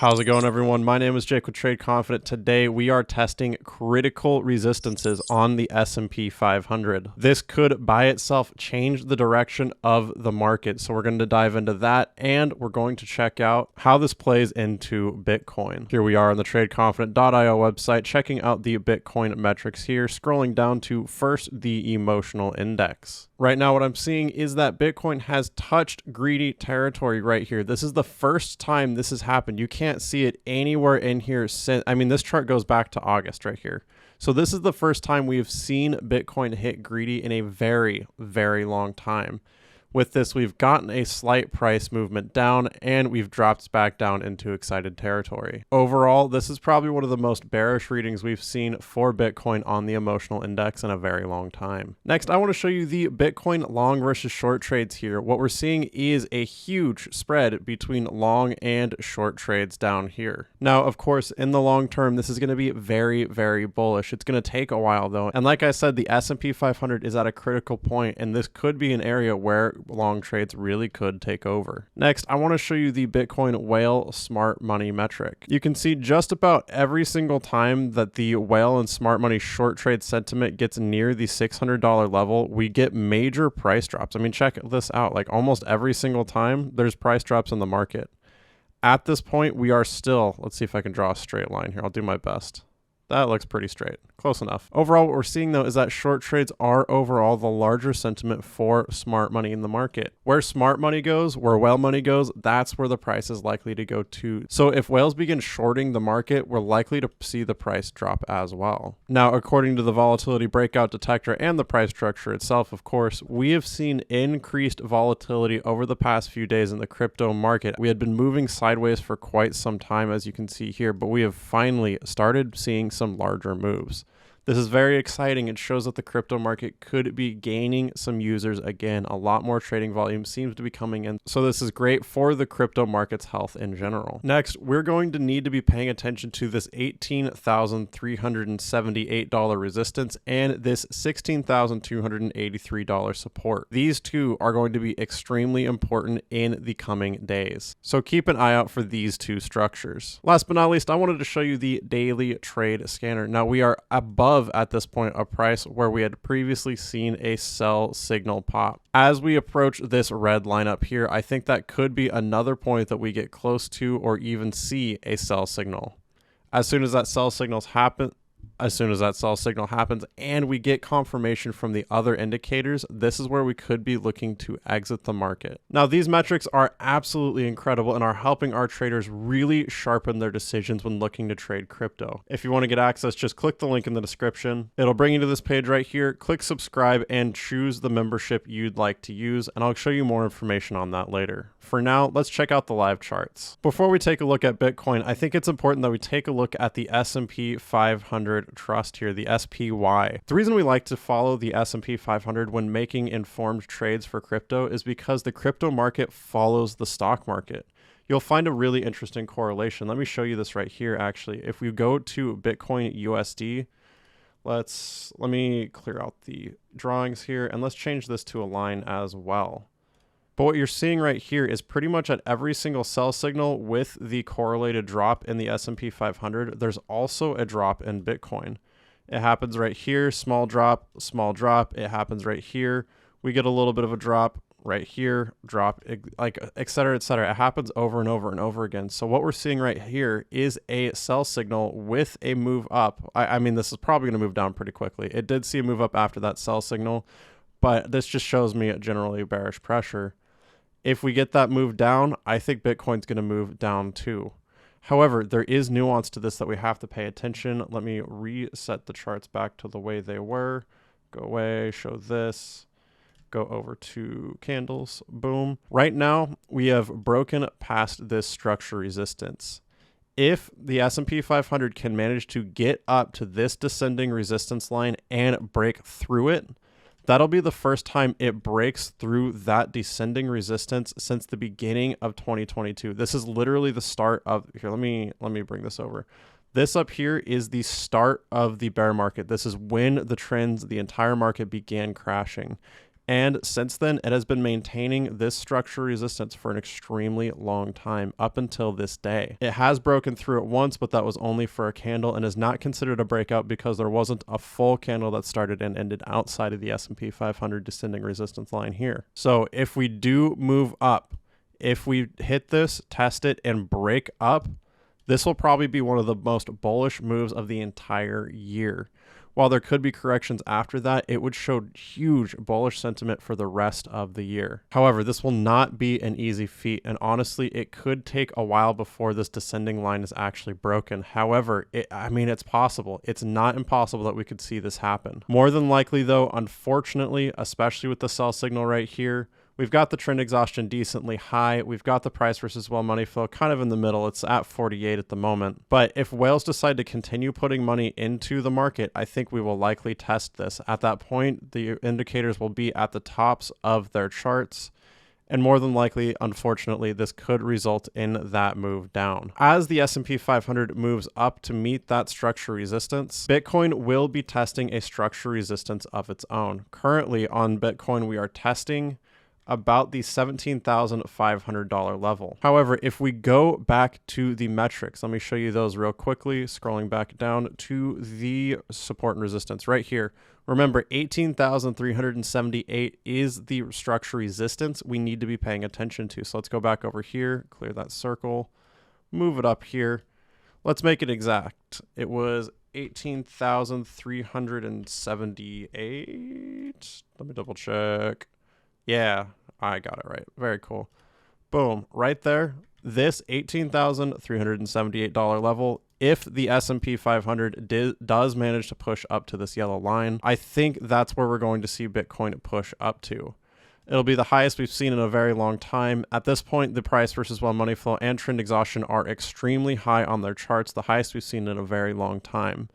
How's it going, everyone? My name is Jake with Trade Confident. Today we are testing critical resistances on the S&P 500. This could by itself change the direction of the market. So we're going to dive into that, and we're going to check out how this plays into Bitcoin. Here we are on the tradeconfident.io website, checking out the Bitcoin metrics here, scrolling down to first the emotional index. Right now, what I'm seeing is that Bitcoin has touched greedy territory right here. This is the first time this has happened. You can't see it anywhere in here since, this chart goes back to August right here. So this is the first time we've seen Bitcoin hit greedy in a very, very long time. With this, we've gotten a slight price movement down, and we've dropped back down into excited territory. Overall, this is probably one of the most bearish readings we've seen for Bitcoin on the emotional index in a very long time. Next, I want to show you the Bitcoin long versus short trades here. What we're seeing is a huge spread between long and short trades down here. Now, of course, in the long term, this is going to be very, very bullish. It's going to take a while, though. And like I said, the S&P 500 is at a critical point, and this could be an area where long trades really could take over. Next, I want to show you the Bitcoin whale smart money metric. You can see just about every single time that the whale and smart money short trade sentiment gets near the $600 level, we get major price drops. Check this out. Like almost every single time there's price drops in the market. At this point, we are still, let's see if I can draw a straight line here. I'll do my best. That looks pretty straight. Close enough. Overall, what we're seeing, though, is that short trades are overall the larger sentiment for smart money in the market. Where smart money goes, where whale money goes, that's where the price is likely to go to. So if whales begin shorting the market, we're likely to see the price drop as well. Now, according to the volatility breakout detector and the price structure itself, of course, we have seen increased volatility over the past few days in the crypto market. We had been moving sideways for quite some time, as you can see here, but we have finally started seeing some larger moves. This is very exciting. It shows that the crypto market could be gaining some users again. A lot more trading volume seems to be coming in. So this is great for the crypto market's health in general. Next, we're going to need to be paying attention to this $18,378 resistance and this $16,283 support. These two are going to be extremely important in the coming days. So keep an eye out for these two structures. Last but not least, I wanted to show you the daily trade scanner. Now we are above at this point a price where we had previously seen a sell signal pop. As we approach this red line up here, I think that could be another point that we get close to or even see a sell signal. As soon as that sell signal happens and we get confirmation from the other indicators, this is where we could be looking to exit the market. Now, these metrics are absolutely incredible and are helping our traders really sharpen their decisions when looking to trade crypto. If you want to get access, just click the link in the description. It'll bring you to this page right here. Click subscribe and choose the membership you'd like to use, and I'll show you more information on that later. For now, let's check out the live charts. Before we take a look at Bitcoin, I think it's important that we take a look at the S&P 500 trust here, the SPY. The reason we like to follow the S&P 500 when making informed trades for crypto is because the crypto market follows the stock market. You'll find a really interesting correlation. Let me show you this right here, actually. If we go to Bitcoin USD, let me clear out the drawings here, and let's change this to a line as well. But what you're seeing right here is pretty much at every single sell signal with the correlated drop in the S&P 500, there's also a drop in Bitcoin. It happens right here, small drop, small drop. It happens right here. We get a little bit of a drop right here, drop, like et cetera, et cetera. It happens over and over and over again. So what we're seeing right here is a sell signal with a move up. This is probably going to move down pretty quickly. It did see a move up after that sell signal, but this just shows me generally bearish pressure. If we get that move down, I think Bitcoin's going to move down too. However, there is nuance to this that we have to pay attention. Let me reset the charts back to the way they were. Go away, show this. Go over to candles, boom. Right now, we have broken past this structure resistance. If the S&P 500 can manage to get up to this descending resistance line and break through it, that'll be the first time it breaks through that descending resistance since the beginning of 2022. This is literally the start of, here, let me bring this over. This up here is the start of the bear market. This is when the entire market began crashing. And since then, it has been maintaining this structure resistance for an extremely long time up until this day. It has broken through it once, but that was only for a candle and is not considered a breakout because there wasn't a full candle that started and ended outside of the S&P 500 descending resistance line here. So if we do move up, if we hit this, test it, and break up, this will probably be one of the most bullish moves of the entire year. While there could be corrections after that, it would show huge bullish sentiment for the rest of the year. However, this will not be an easy feat, and honestly, it could take a while before this descending line is actually broken. However, it's possible. It's not impossible that we could see this happen. More than likely, though, unfortunately, especially with the sell signal right here, we've got the trend exhaustion decently high. We've got the price versus well money flow kind of in the middle. It's at 48 at the moment. But if whales decide to continue putting money into the market, I think we will likely test this. At that point, the indicators will be at the tops of their charts. And more than likely, unfortunately, this could result in that move down. As the S&P 500 moves up to meet that structure resistance, Bitcoin will be testing a structure resistance of its own. Currently on Bitcoin, we are testing about the $17,500 level. However, if we go back to the metrics, let me show you those real quickly, scrolling back down to the support and resistance right here. Remember, 18,378 is the structure resistance we need to be paying attention to. So let's go back over here, clear that circle, move it up here. Let's make it exact. It was 18,378. Let me double check. Yeah, I got it right. Very cool. Boom, right there. This $18,378 level, if the S&P 500 does manage to push up to this yellow line, I think that's where we're going to see Bitcoin push up to. It'll be the highest we've seen in a very long time. At this point, the price versus well money flow and trend exhaustion are extremely high on their charts, the highest we've seen in a very long time.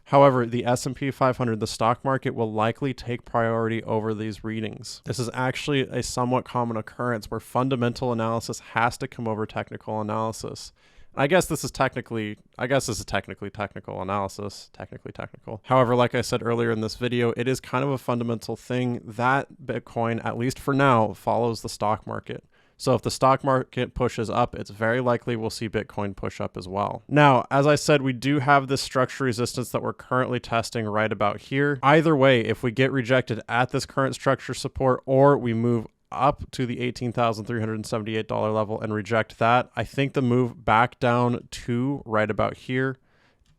However, the S&P 500, the stock market, will likely take priority over these readings. This is actually a somewhat common occurrence where fundamental analysis has to come over technical analysis. I guess this is technically technical analysis, technically technical. However, like I said earlier in this video, it is kind of a fundamental thing that Bitcoin, at least for now, follows the stock market. So if the stock market pushes up, it's very likely we'll see Bitcoin push up as well. Now, as I said, we do have this structure resistance that we're currently testing right about here. Either way, if we get rejected at this current structure support or we move up to the $18,378 level and reject that, I think the move back down to right about here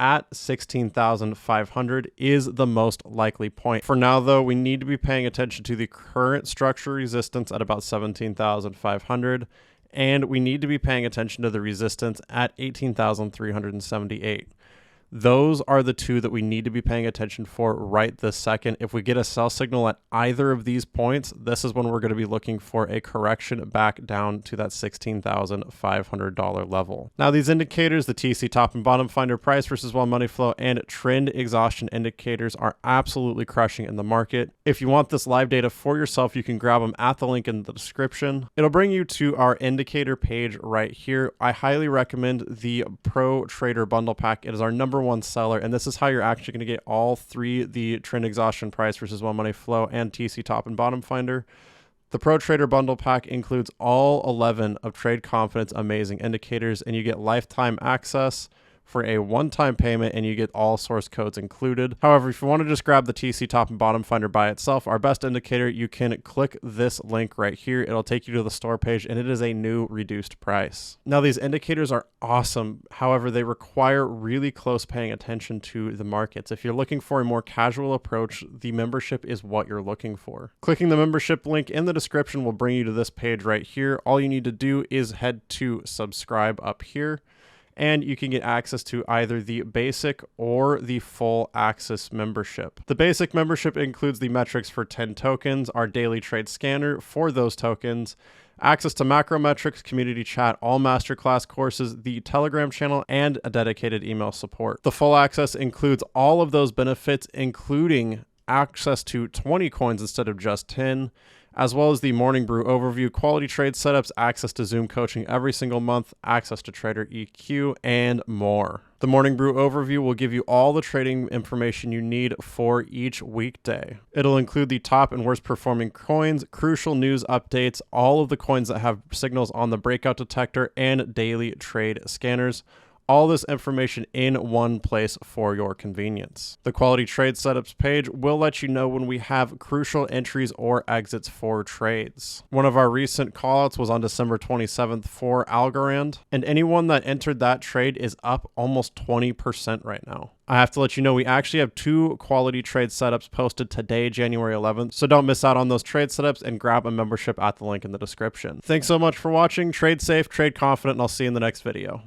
at 16,500 is the most likely point. For now, though, we need to be paying attention to the current structure resistance at about 17,500, and we need to be paying attention to the resistance at 18,378. Those are the two that we need to be paying attention for right this second. If we get a sell signal at either of these points, this is when we're going to be looking for a correction back down to that $16,500 level. Now, these indicators, the TC top and bottom finder, price versus well money flow, and trend exhaustion indicators are absolutely crushing in the market. If you want this live data for yourself, you can grab them at the link in the description. It'll bring you to our indicator page right here. I highly recommend the Pro Trader Bundle Pack. It is our number one seller, and this is how you're actually going to get all three: the trend exhaustion, price versus well money flow, and TC top and bottom finder. The Pro Trader Bundle Pack includes all 11 of Trade Confident's amazing indicators, and you get lifetime access for a one-time payment, and you get all source codes included. However, if you want to just grab the TC top and bottom finder by itself, our best indicator, you can click this link right here. It'll take you to the store page, and it is a new reduced price. Now, these indicators are awesome. However, they require really close paying attention to the markets. If you're looking for a more casual approach, the membership is what you're looking for. Clicking the membership link in the description will bring you to this page right here. All you need to do is head to subscribe up here, and you can get access to either the basic or the full access membership. The basic membership includes the metrics for 10 tokens, our daily trade scanner for those tokens, access to macro metrics, community chat, all masterclass courses, the Telegram channel, and a dedicated email support. The full access includes all of those benefits, including access to 20 coins instead of just 10, as well as the Morning Brew overview, quality trade setups, access to Zoom coaching every single month, access to Trader EQ, and more. The Morning Brew overview will give you all the trading information you need for each weekday. It'll include the top and worst performing coins, crucial news updates, all of the coins that have signals on the breakout detector, and daily trade scanners. All this information in one place for your convenience. The quality trade setups page will let you know when we have crucial entries or exits for trades. One of our recent callouts was on December 27th for Algorand, and anyone that entered that trade is up almost 20% right now. I have to let you know we actually have 2 quality trade setups posted today, January 11th, so don't miss out on those trade setups and grab a membership at the link in the description. Thanks so much for watching. Trade safe, trade confident, and I'll see you in the next video.